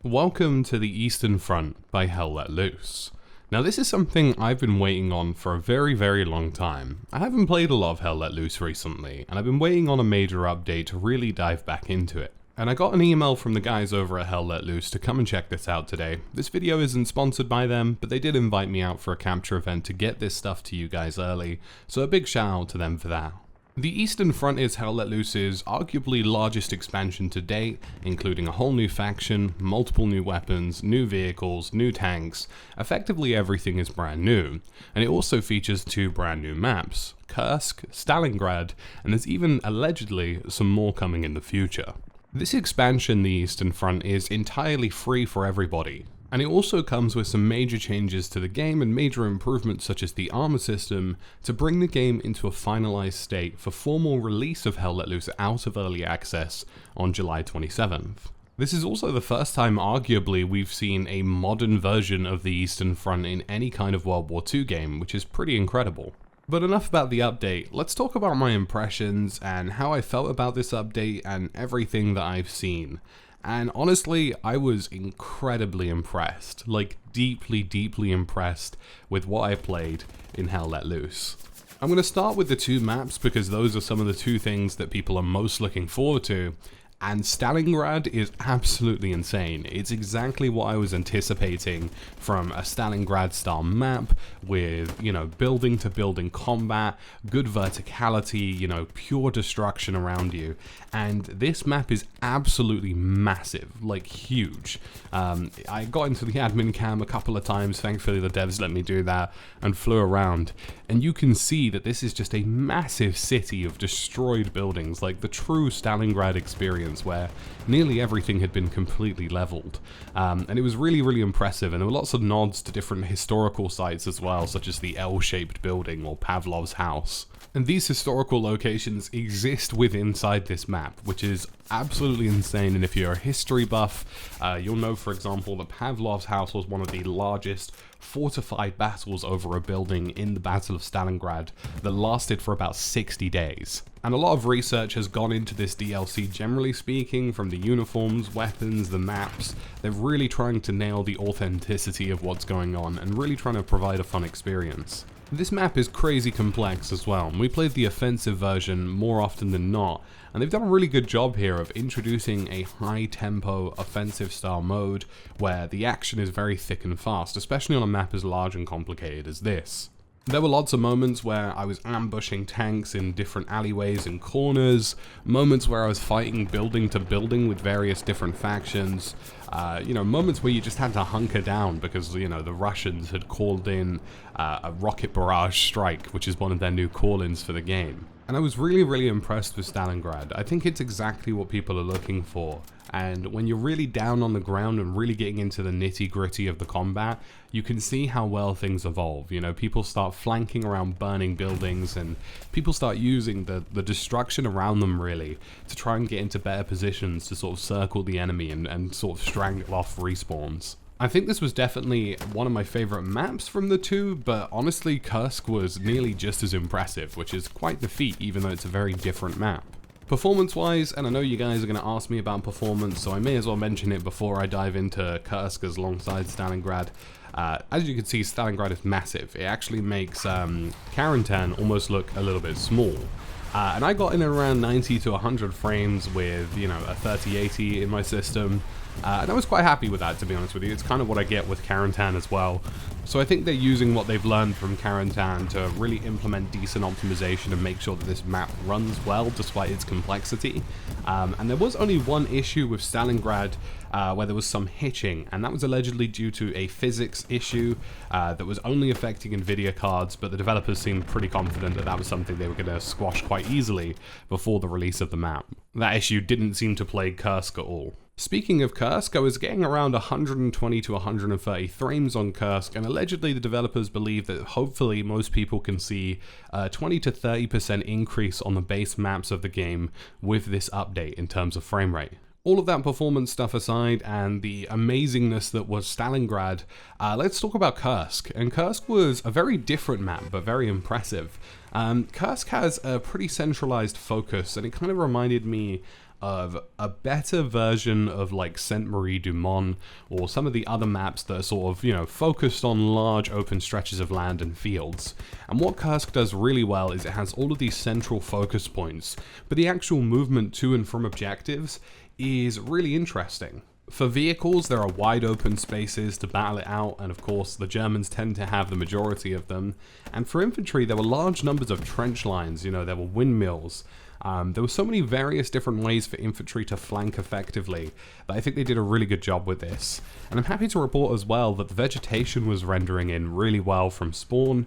Welcome to the Eastern Front by Hell Let Loose. Now this is something I've been waiting on for a very long time. I haven't played a lot of Hell Let Loose recently, and I've been waiting on a major update to really dive back into it. And I got an email from the guys over at Hell Let Loose to come and check this out today. This video isn't sponsored by them, but they did invite me out for a capture event to get this stuff to you guys early, so a big shout out to them for that. The Eastern Front is Hell Let Loose's arguably largest expansion to date, including a whole new faction, multiple new weapons, new vehicles, new tanks. Effectively everything is brand new, and it also features two brand new maps, Kursk, Stalingrad, and there's even allegedly some more coming in the future. This expansion, the Eastern Front, is entirely free for everybody. And it also comes with some major changes to the game and major improvements such as the armor system to bring the game into a finalized state for formal release of Hell Let Loose out of early access on July 27th. This is also the first time arguably we've seen a modern version of the Eastern Front in any kind of World War II game, which is pretty incredible. But enough about the update, let's talk about my impressions and how I felt about this update and everything that I've seen. And honestly, I was incredibly impressed, like deeply impressed with what I played in Hell Let Loose. I'm going to start with the two maps because those are some of the two things that people are most looking forward to. And Stalingrad is absolutely insane. It's exactly what I was anticipating from a Stalingrad style map with, building to building combat, good verticality, pure destruction around you. And this map is absolutely massive, like huge. I got into the admin cam a couple of times, thankfully the devs let me do that, and flew around. And you can see that this is just a massive city of destroyed buildings, like the true Stalingrad experience, where nearly everything had been completely leveled. And it was really impressive, and there were lots of nods to different historical sites as well, such as the L-shaped building or Pavlov's house. And these historical locations exist inside this map, which is absolutely insane. And if you're a history buff, you'll know, for example, that Pavlov's house was one of the largest fortified battles over a building in the Battle of Stalingrad that lasted for about 60 days. And a lot of research has gone into this DLC, generally speaking, from the uniforms, weapons, the maps. They're really trying to nail the authenticity of what's going on and really trying to provide a fun experience. This map is crazy complex as well, and we played the offensive version more often than not, and they've done a really good job here of introducing a high-tempo offensive style mode where the action is very thick and fast, especially on a map as large and complicated as this. There were lots of moments where I was ambushing tanks in different alleyways and corners, moments where I was fighting building to building with various different factions, moments where you just had to hunker down because, the Russians had called in a rocket barrage strike, which is one of their new call-ins for the game. And I was really impressed with Stalingrad. I think it's exactly what people are looking for. And when you're really down on the ground and really getting into the nitty-gritty of the combat, you can see how well things evolve. People start flanking around burning buildings, and people start using the destruction around them really to try and get into better positions to sort of circle the enemy and sort of strangle off respawns. I think this was definitely one of my favorite maps from the two, but honestly Kursk was nearly just as impressive, which is quite the feat even though it's a very different map. Performance-wise, and I know you guys are going to ask me about performance, so I may as well mention it before I dive into Kursk as alongside Stalingrad. As you can see, Stalingrad is massive. It actually makes Carentan almost look a little bit small. And I got in around 90 to 100 frames with, a 3080 in my system. And I was quite happy with that, to be honest with you. It's kind of what I get with Carentan as well. So I think they're using what they've learned from Carentan to really implement decent optimization and make sure that this map runs well despite its complexity. And there was only one issue with Stalingrad where there was some hitching, and that was allegedly due to a physics issue that was only affecting Nvidia cards, but the developers seemed pretty confident that that was something they were going to squash quite easily before the release of the map. That issue didn't seem to plague Kursk at all. Speaking of Kursk, I was getting around 120 to 130 frames on Kursk, and allegedly the developers believe that hopefully most people can see a 20 to 30% increase on the base maps of the game with this update in terms of frame rate. All of that performance stuff aside and the amazingness that was Stalingrad, let's talk about Kursk. And Kursk was a very different map, but very impressive. Kursk has a pretty centralized focus, and it kind of reminded me of a better version of like Sainte Marie du Mont or some of the other maps that are sort of, focused on large open stretches of land and fields. And what Kursk does really well is it has all of these central focus points, but the actual movement to and from objectives is really interesting. For vehicles, there are wide open spaces to battle it out, and of course the Germans tend to have the majority of them. And for infantry, there were large numbers of trench lines, there were windmills. There were so many various different ways for infantry to flank effectively that I think they did a really good job with this. And I'm happy to report as well that the vegetation was rendering in really well from spawn,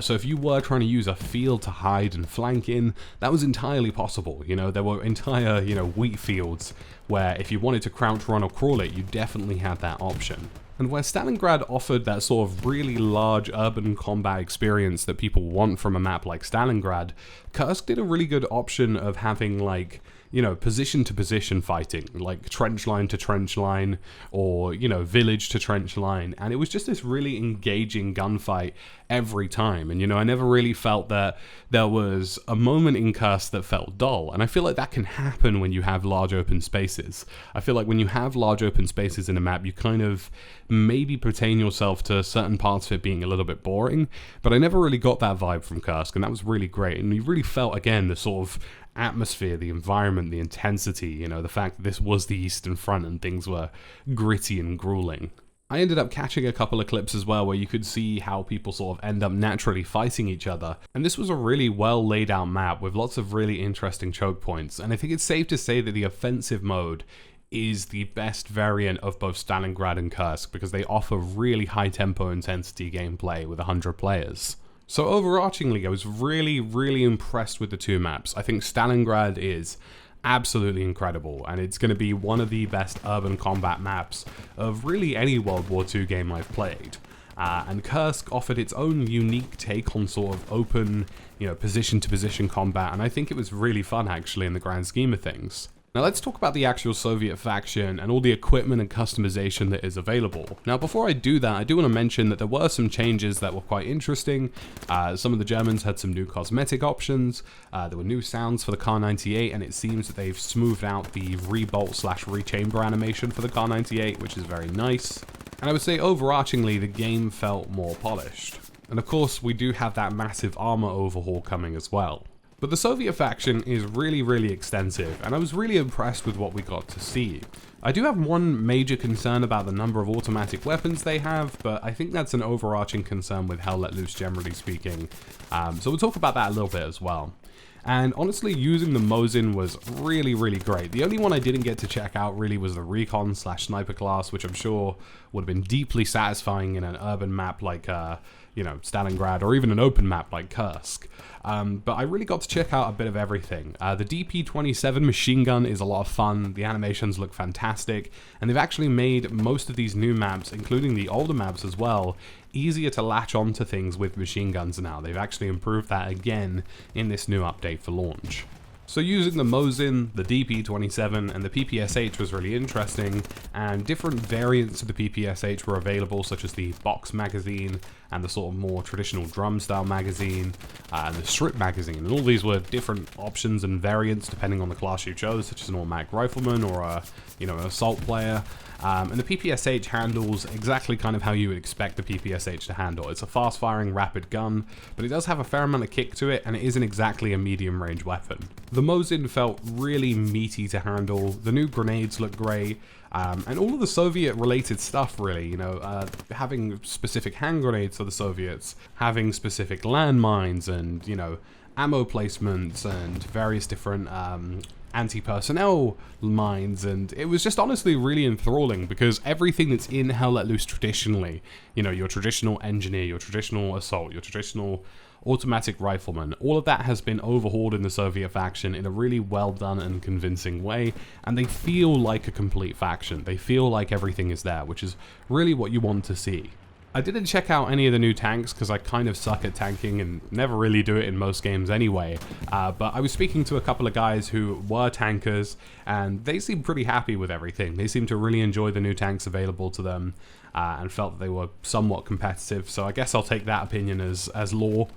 so if you were trying to use a field to hide and flank in, that was entirely possible. There were entire, wheat fields where if you wanted to crouch, run or crawl it, you definitely had that option. And where Stalingrad offered that sort of really large urban combat experience that people want from a map like Stalingrad, Kursk did a really good option of having like, position to position fighting, like trench line to trench line, or, village to trench line. And it was just this really engaging gunfight every time. And, I never really felt that there was a moment in Kursk that felt dull. And I feel like that can happen when you have large open spaces. I feel like when you have large open spaces in a map, you kind of maybe pertain yourself to certain parts of it being a little bit boring. But I never really got that vibe from Kursk, and that was really great. And you really felt, again, the sort of atmosphere, the environment, the intensity, the fact that this was the Eastern Front and things were gritty and grueling. I ended up catching a couple of clips as well where you could see how people sort of end up naturally fighting each other. And this was a really well laid out map with lots of really interesting choke points. And I think it's safe to say that the offensive mode is the best variant of both Stalingrad and Kursk because they offer really high tempo intensity gameplay with 100 players. So overarchingly, I was really, really impressed with the two maps. I think Stalingrad is absolutely incredible, and it's going to be one of the best urban combat maps of really any World War II game I've played. And Kursk offered its own unique take on sort of open, position-to-position combat, and I think it was really fun actually in the grand scheme of things. Now let's talk about the actual Soviet faction and all the equipment and customization that is available. Now before I do that, I do want to mention that there were some changes that were quite interesting. Some of the Germans had some new cosmetic options, there were new sounds for the Kar 98, and it seems that they've smoothed out the rebolt/rechamber animation for the Kar 98, which is very nice. And I would say overarchingly the game felt more polished. And of course we do have that massive armor overhaul coming as well. But the Soviet faction is really, really extensive, and I was really impressed with what we got to see. I do have one major concern about the number of automatic weapons they have, but I think that's an overarching concern with Hell Let Loose generally speaking. So we'll talk about that a little bit as well. And honestly, using the Mosin was really, really great. The only one I didn't get to check out really was the Recon/Sniper class, which I'm sure would have been deeply satisfying in an urban map like, Stalingrad, or even an open map like Kursk. But I really got to check out a bit of everything. The DP-27 machine gun is a lot of fun, the animations look fantastic, and they've actually made most of these new maps, including the older maps as well, easier to latch onto things with machine guns now. They've actually improved that again in this new update for launch. So using the Mosin, the DP-27, and the PPSH was really interesting, and different variants of the PPSH were available, such as the box magazine, and the sort of more traditional drum style magazine, and the strip magazine, and all these were different options and variants depending on the class you chose, such as an automatic rifleman or a, an assault player. And the PPSH handles exactly kind of how you would expect the PPSH to handle. It's a fast-firing, rapid gun, but it does have a fair amount of kick to it, and it isn't exactly a medium-range weapon. The Mosin felt really meaty to handle, the new grenades look great, and all of the Soviet-related stuff, really, having specific hand grenades for the Soviets, having specific landmines, and, ammo placements, and various different anti-personnel mines, and it was just honestly really enthralling because everything that's in Hell Let Loose traditionally, your traditional engineer, your traditional assault, your traditional automatic rifleman, all of that has been overhauled in the Soviet faction in a really well done and convincing way, and they feel like a complete faction. They feel like everything is there, which is really what you want to see. I didn't check out any of the new tanks because I kind of suck at tanking and never really do it in most games anyway, but I was speaking to a couple of guys who were tankers and they seemed pretty happy with everything. They seemed to really enjoy the new tanks available to them. and felt that they were somewhat competitive. So I guess I'll take that opinion as law,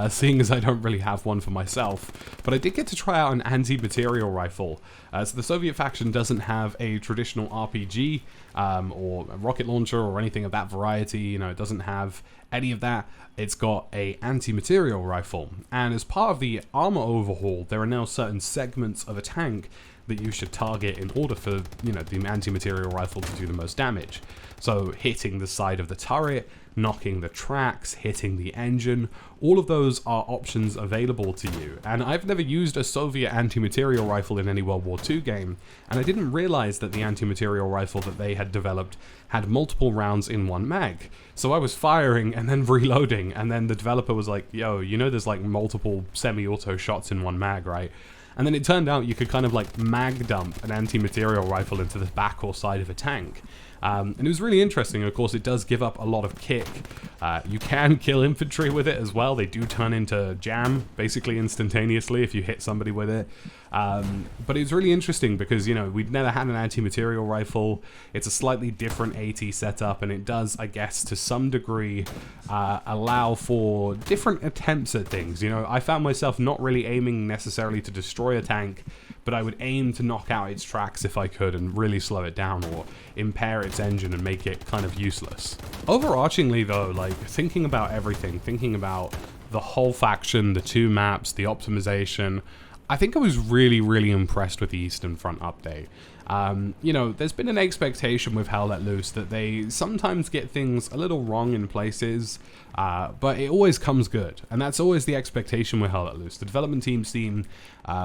seeing as I don't really have one for myself. But I did get to try out an anti-material rifle. So the Soviet faction doesn't have a traditional RPG or a rocket launcher or anything of that variety. You know, it doesn't have any of that. It's got a anti-material rifle, and as part of the armor overhaul, there are now certain segments of a tank that you should target in order for, you know, the anti-material rifle to do the most damage. So hitting the side of the turret, knocking the tracks, hitting the engine, all of those are options available to you. And I've never used a Soviet anti-material rifle in any World War II game, and I didn't realize that the anti-material rifle that they had developed had multiple rounds in one mag. So I was firing and then reloading, and then the developer was like, yo, you know there's like multiple semi-auto shots in one mag, right? And then it turned out you could kind of like mag dump an anti-material rifle into the back or side of a tank. And it was really interesting. Of course, it does give up a lot of kick. You can kill infantry with it as well. They do turn into jam, basically instantaneously if you hit somebody with it. But it's really interesting because, you know, we'd never had an anti-material rifle. It's a slightly different AT setup, and it does, I guess, to some degree, allow for different attempts at things. You know, I found myself not really aiming necessarily to destroy a tank, but I would aim to knock out its tracks if I could and really slow it down or impair its engine and make it kind of useless. Overarchingly though, like thinking about everything, thinking about the whole faction, the two maps, the optimization, I think I was really, really impressed with the Eastern Front update. You know, there's been an expectation with Hell Let Loose that they sometimes get things a little wrong in places, but it always comes good. And that's always the expectation with Hell Let Loose. The development team seem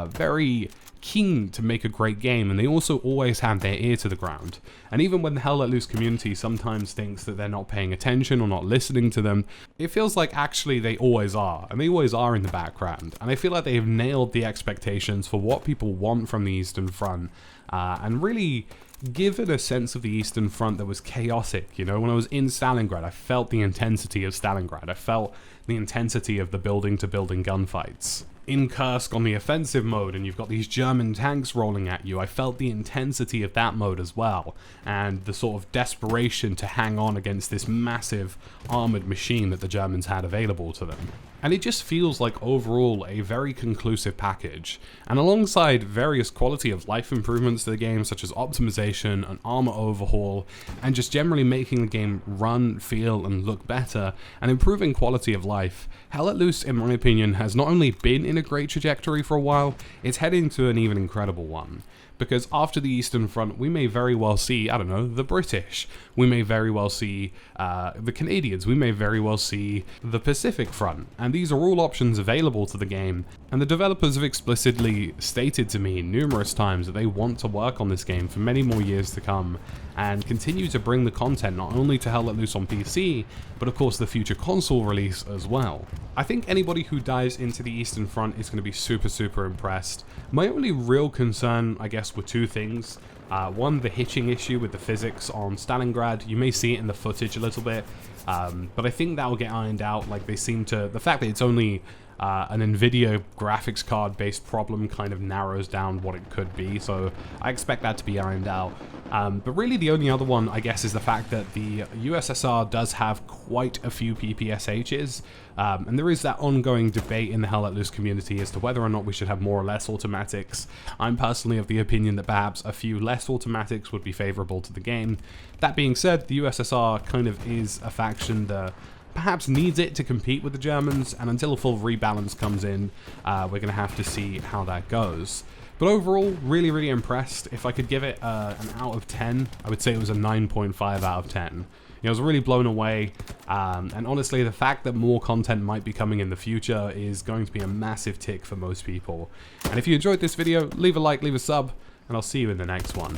very keen to make a great game, and they also always have their ear to the ground. And even when the Hell Let Loose community sometimes thinks that they're not paying attention or not listening to them, it feels like actually they always are, and they always are in the background. And I feel like they have nailed the expectations for what people want from the Eastern Front, and really given a sense of the Eastern Front that was chaotic. You know, when I was in Stalingrad, I felt the intensity of Stalingrad. I felt the intensity of the building-to-building gunfights. In Kursk on the offensive mode, and you've got these German tanks rolling at you, I felt the intensity of that mode as well, and the sort of desperation to hang on against this massive armored machine that the Germans had available to them. And it just feels like overall a very conclusive package, and alongside various quality of life improvements to the game such as optimization, an armor overhaul, and just generally making the game run, feel and look better, and improving quality of life, Hell Let Loose in my opinion has not only been in a great trajectory for a while, it's heading to an even incredible one. Because after the Eastern Front, we may very well see, I don't know, the British. We may very well see the Canadians. We may very well see the Pacific Front. And these are all options available to the game. And the developers have explicitly stated to me numerous times that they want to work on this game for many more years to come, and continue to bring the content not only to Hell Let Loose on PC, but of course the future console release as well. I think anybody who dives into the Eastern Front is going to be super, super impressed. My only real concern, I guess, were two things. One, the hitching issue with the physics on Stalingrad. You may see it in the footage a little bit, but I think that will get ironed out. Like they seem to, the fact that it's only an NVIDIA graphics card based problem kind of narrows down what it could be, so I expect that to be ironed out. But really the only other one, I guess, is the fact that the USSR does have quite a few PPSHs, and there is that ongoing debate in the Hell Let Loose community as to whether or not we should have more or less automatics. I'm personally of the opinion that perhaps a few less automatics would be favourable to the game. That being said, the USSR kind of is a faction that perhaps needs it to compete with the Germans, and until a full rebalance comes in, we're going to have to see how that goes. But overall, really, really impressed. If I could give it an out of 10, I would say it was a 9.5 out of 10. You know, I was really blown away, and honestly, the fact that more content might be coming in the future is going to be a massive tick for most people. And if you enjoyed this video, leave a like, leave a sub, and I'll see you in the next one.